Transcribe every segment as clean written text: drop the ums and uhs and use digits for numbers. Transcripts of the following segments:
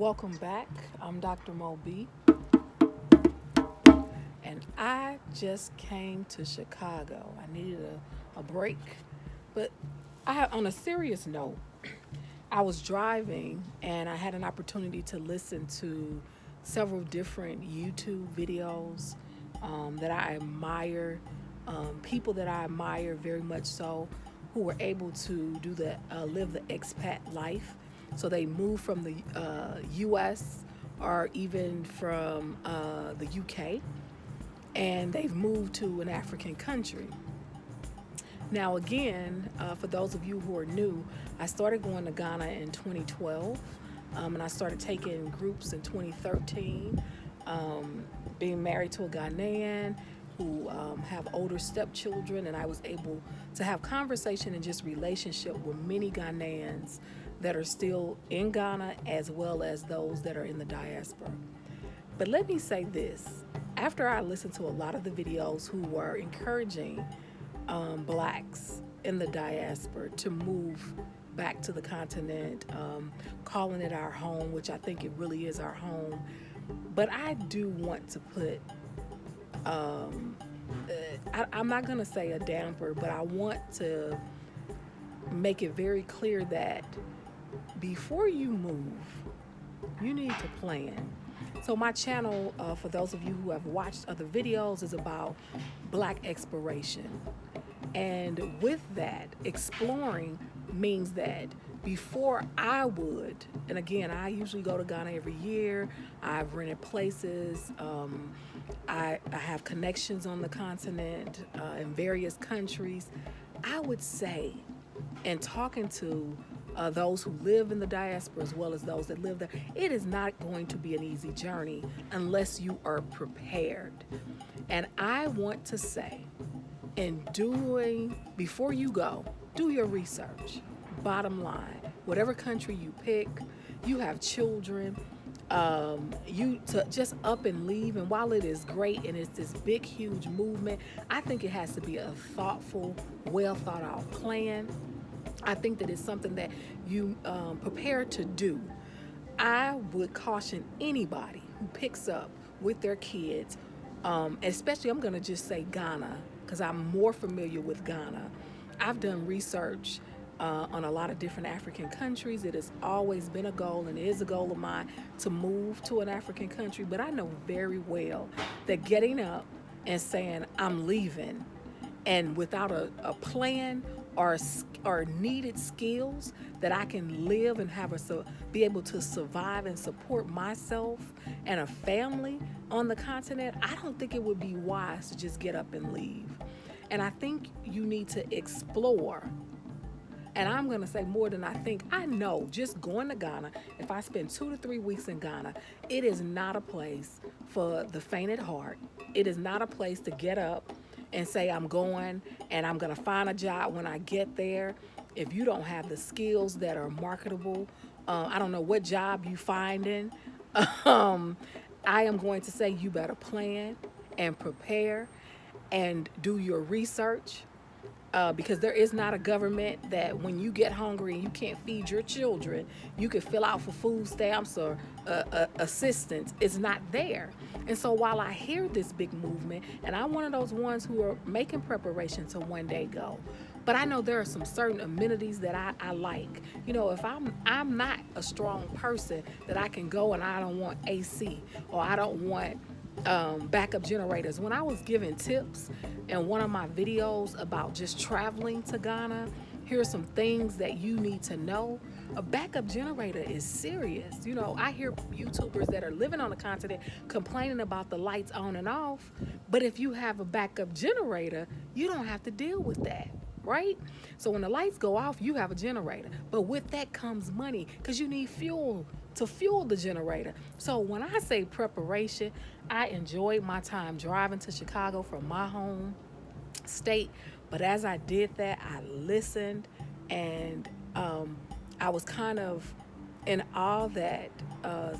Welcome back. I'm Dr. Mo B, and I just came to Chicago. I needed a break, but on a serious note, I was driving and I had an opportunity to listen to several different YouTube videos that I admire, people that I admire very much so, who were able to live the expat life. So they moved from the U.S. or even from the UK, and they've moved to an African country. Now, again, for those of you who are new, I started going to Ghana in 2012, and I started taking groups in 2013. Being married to a Ghanaian who have older stepchildren, and I was able to have conversation and just relationship with many Ghanaians that are still in Ghana as well as those that are in the diaspora. But let me say this. After I listened to a lot of the videos who were encouraging blacks in the diaspora to move back to the continent, calling it our home, which I think it really is our home. But I do want to put, I'm not going to say a damper, but I want to make it very clear that before you move, you need to plan. So my channel, for those of you who have watched other videos, is about black exploration. And with that, exploring means that before I would, and again, I usually go to Ghana every year. I've rented places. I have connections on the continent in various countries. I would say, and talking to those who live in the diaspora as well as those that live there, it is not going to be an easy journey unless you are prepared. And I want to say, before you go, do your research. Bottom line, whatever country you pick, you have children, you to just up and leave. And while it is great and it's this big, huge movement, I think it has to be a thoughtful, well thought out plan. I think that it's something that you prepare to do. I would caution anybody who picks up with their kids, especially I'm going to just say Ghana, because I'm more familiar with Ghana. I've done research on a lot of different African countries. It has always been a goal, and it is a goal of mine to move to an African country. But I know very well that getting up and saying, I'm leaving, and without a plan or needed skills that I can live and be able to survive and support myself and a family on the continent, I don't think it would be wise to just get up and leave. And I think you need to explore. And I'm going to say more than I think. I know just going to Ghana, if I spend 2 to 3 weeks in Ghana, it is not a place for the faint at heart. It is not a place to get up and say, I'm going and I'm going to find a job when I get there. If you don't have the skills that are marketable, I don't know what job you find in. I am going to say you better plan and prepare and do your research. Because there is not a government that when you get hungry and you can't feed your children, you can fill out for food stamps or assistance. It's not there. And so while I hear this big movement, and I'm one of those ones who are making preparation to one day go, but I know there are some certain amenities that I like. You know, if I'm not a strong person that I can go and I don't want AC or I don't want backup generators. When I was giving tips in one of my videos about just traveling to Ghana, here are some things that you need to know. A backup generator is serious. You know, I hear YouTubers that are living on the continent complaining about the lights on and off, but if you have a backup generator, you don't have to deal with that. Right? So when the lights go off, you have a generator. But with that comes money because you need fuel to fuel the generator. So when I say preparation, I enjoyed my time driving to Chicago from my home state. But as I did that, I listened and I was kind of in awe that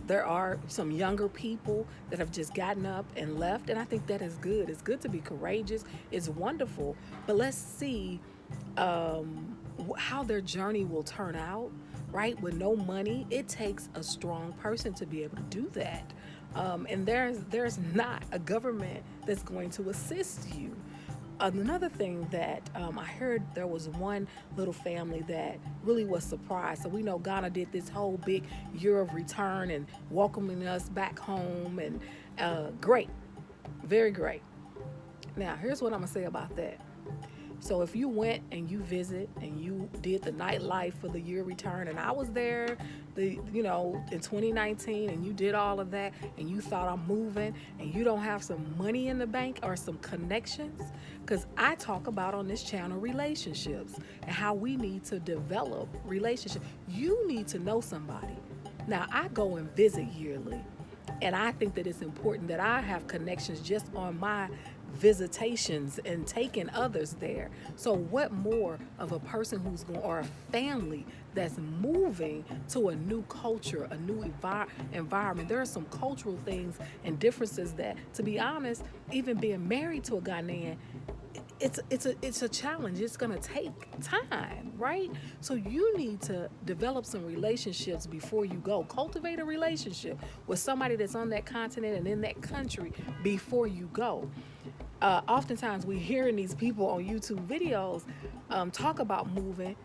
there are some younger people that have just gotten up and left. And I think that is good. It's good to be courageous. It's wonderful. But let's see how their journey will turn out. right? With no money, it takes a strong person to be able to do that. And there's not a government that's going to assist you. Another thing that I heard, there was one little family that really was surprised. So we know Ghana did this whole big year of return and welcoming us back home, and great, very great. Now, here's what I'm gonna say about that. So if you went and you visit and you did the nightlife for the year return, and I was there, in 2019, and you did all of that, and you thought I'm moving, and you don't have some money in the bank or some connections, because I talk about on this channel relationships and how we need to develop relationships. You need to know somebody. Now, I go and visit yearly, and I think that it's important that I have connections just on my visitations and taking others there. So what more of a person who's going, or a family that's moving to a new culture, a new environment. There are some cultural things and differences that, to be honest, even being married to a Ghanaian, it's a challenge. It's going to take time, right? So you need to develop some relationships before you go. Cultivate a relationship with somebody that's on that continent and in that country before you go. Oftentimes we hearing these people on YouTube videos talk about moving,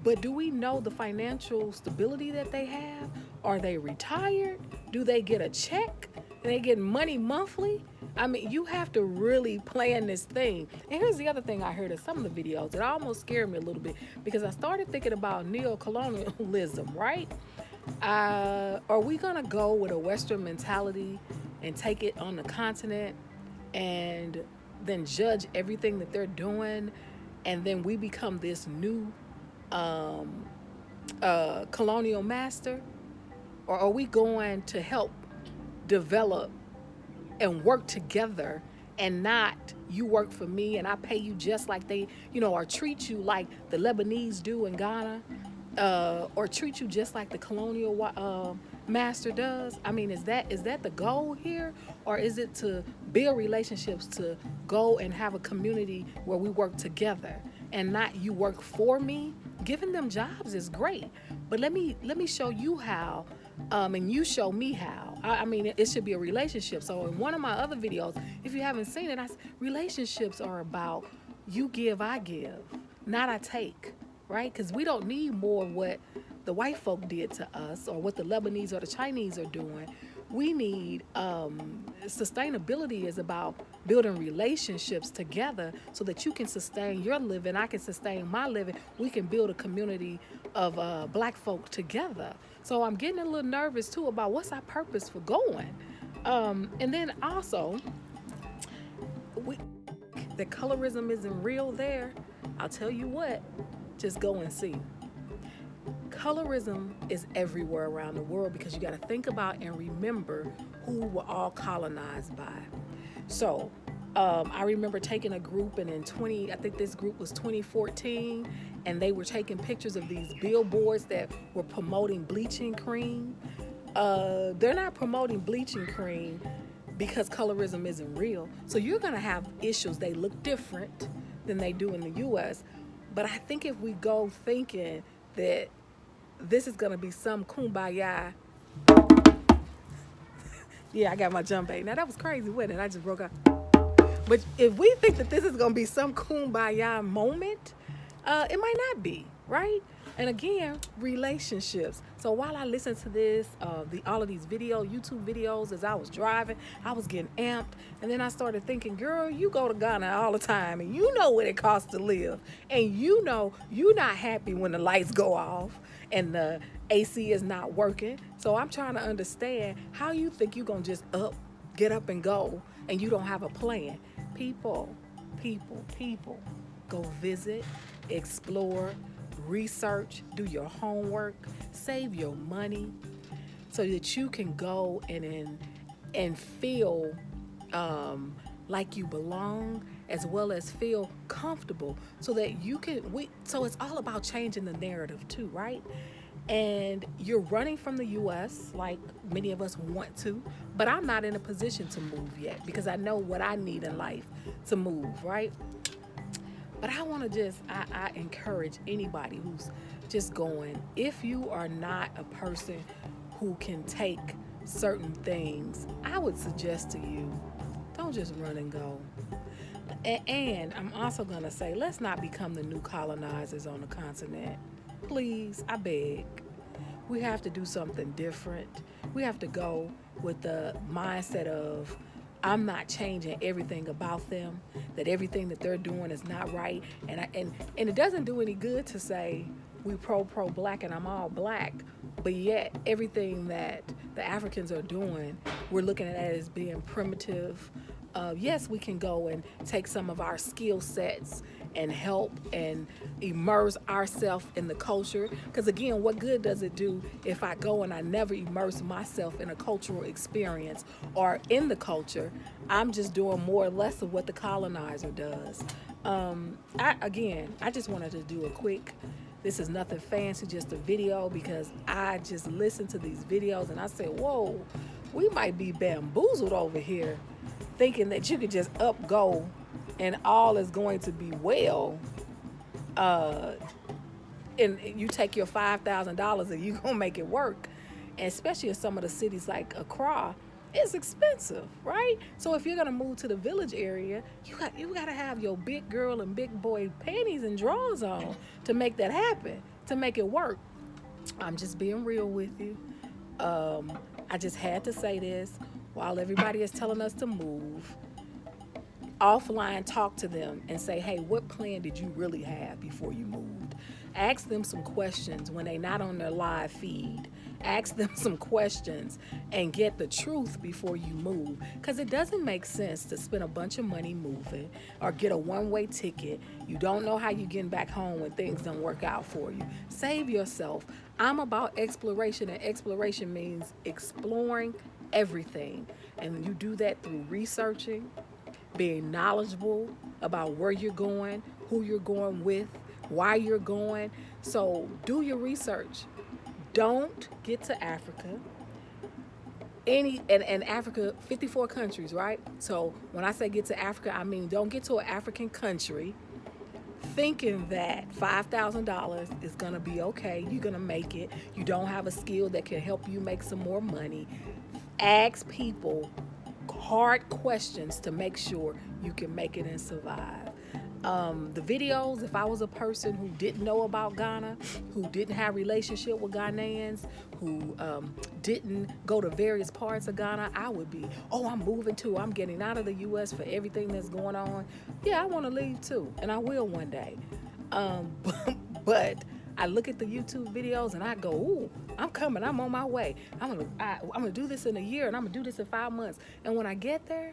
but do we know the financial stability that they have? Are they retired? Do they get a check? Do they get money monthly? I mean, you have to really plan this thing. And here's the other thing I heard in some of the videos that almost scared me a little bit, because I started thinking about neo-colonialism, right? Are we gonna go with a Western mentality and take it on the continent and then judge everything that they're doing, and then we become this new colonial master? Or are we going to help develop and work together, and not you work for me and I pay you just like they, or treat you like the Lebanese do in Ghana, or treat you just like the colonial master does? I mean, is that the goal here, or is it to build relationships, to go and have a community where we work together and not you work for me? Giving them jobs is great, but let me show you how, and you show me how. I mean, it should be a relationship. So in one of my other videos, if you haven't seen it, relationships are about you give, I give, not I take, right? Because we don't need more what the white folk did to us or what the Lebanese or the Chinese are doing. We need sustainability is about building relationships together so that you can sustain your living, I can sustain my living. We can build a community of black folk together. So I'm getting a little nervous too about what's our purpose for going. And then also, the colorism isn't real there. I'll tell you what, just go and see. Colorism is everywhere around the world, because you got to think about and remember who we're all colonized by. So I remember taking a group, and I think this group was 2014, and they were taking pictures of these billboards that were promoting bleaching cream. They're not promoting bleaching cream because colorism isn't real. So you're going to have issues. They look different than they do in the U.S. But I think if we go thinking that this is going to be some kumbaya. Yeah, I got my jump bait. Now, that was crazy, wasn't it? I just broke out. But if we think that this is going to be some kumbaya moment, it might not be, right? And again, relationships. So while I listened to this, all of these YouTube videos, as I was driving, I was getting amped. And then I started thinking, girl, you go to Ghana all the time, and you know what it costs to live. And you know you're not happy when the lights go off and the AC is not working. So I'm trying to understand how you think you're going to just get up and go, and you don't have a plan. People, go visit, explore, research, do your homework, save your money so that you can go and feel like you belong, as well as feel comfortable, so that you can so it's all about changing the narrative too, right? And you're running from the US like many of us want to, but I'm not in a position to move yet, because I know what I need in life to move, right? But I want to I encourage anybody who's just going, if you are not a person who can take certain things, I would suggest to you, don't just run and go. And I'm also going to say, let's not become the new colonizers on the continent. Please, I beg. We have to do something different. We have to go with the mindset of, I'm not changing everything about them, that everything that they're doing is not right. And it doesn't do any good to say we pro black and I'm all black, but yet everything that the Africans are doing, we're looking at it as being primitive. Yes, we can go and take some of our skill sets and help and immerse ourselves in the culture. Because again, what good does it do if I go and I never immerse myself in a cultural experience or in the culture? I'm just doing more or less of what the colonizer does. I just wanted to do a quick, this is nothing fancy, just a video, because I just listened to these videos and I said, whoa, we might be bamboozled over here, thinking that you could just up go and all is going to be well. And you take your $5,000 and you gonna make it work. And especially in some of the cities like Accra, it's expensive, right? So if you're gonna move to the village area, you gotta have your big girl and big boy panties and drawers on to make that happen, to make it work. I'm just being real with you. I just had to say this while everybody is telling us to move. Offline, talk to them and say, hey, what plan did you really have before you moved? Ask them some questions when they're not on their live feed. Ask them some questions and get the truth before you move. Because it doesn't make sense to spend a bunch of money moving or get a one-way ticket. You don't know how you're getting back home when things don't work out for you. Save yourself. I'm about exploration, and exploration means exploring everything. And you do that through researching, being knowledgeable about where you're going, who you're going with, why you're going. So do your research. Don't get to Africa. And Africa, 54 countries, right? So when I say get to Africa, I mean don't get to an African country thinking that $5,000 is gonna be okay. You're gonna make it. You don't have a skill that can help you make some more money. Ask people hard questions to make sure you can make it and survive. The videos, if I was a person who didn't know about Ghana, who didn't have relationship with Ghanaians, who didn't go to various parts of Ghana, I would be, I'm getting out of the U.S. for everything that's going on. Yeah, I want to leave too, and I will one day. But I look at the YouTube videos and I go, ooh, I'm coming, I'm on my way. I'm gonna do this in a year, and I'm gonna do this in 5 months. And when I get there,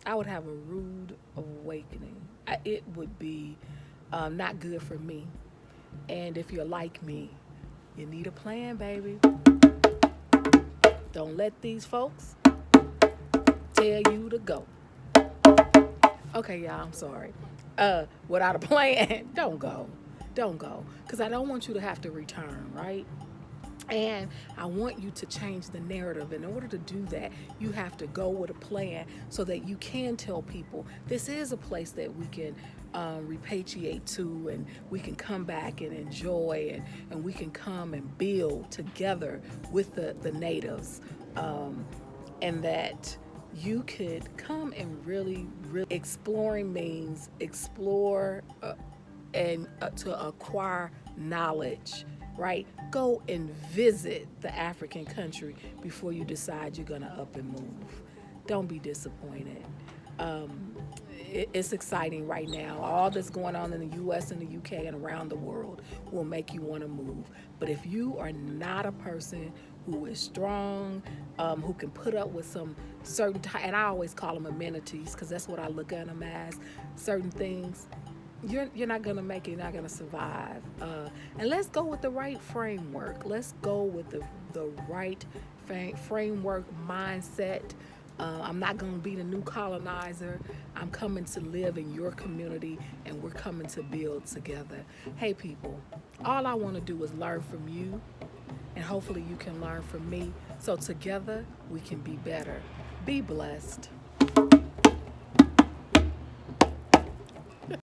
I would have a rude awakening. It would be not good for me. And if you're like me, you need a plan, baby. Don't let these folks tell you to go. Okay, y'all, I'm sorry. Without a plan, don't go. Don't go. Because I don't want you to have to return, right? And I want you to change the narrative. In order to do that, you have to go with a plan so that you can tell people this is a place that we can repatriate to, and we can come back and enjoy, and we can come and build together with the natives. And that you could come and really exploring means explore and to acquire knowledge, right? Go and visit the African country before you decide you're gonna up and move. Don't be disappointed. It's exciting right now. All that's going on in the U.S. and the UK and around the world will make you want to move. But if you are not a person who is strong, who can put up with some certain and I always call them amenities because that's what I look at them as, certain things, you're not going to make it, you're not going to survive. And let's go with the right framework. Let's go with the right framework mindset. I'm not going to be the new colonizer. I'm coming to live in your community, and we're coming to build together. Hey, people, all I want to do is learn from you, and hopefully you can learn from me. So together, we can be better. Be blessed.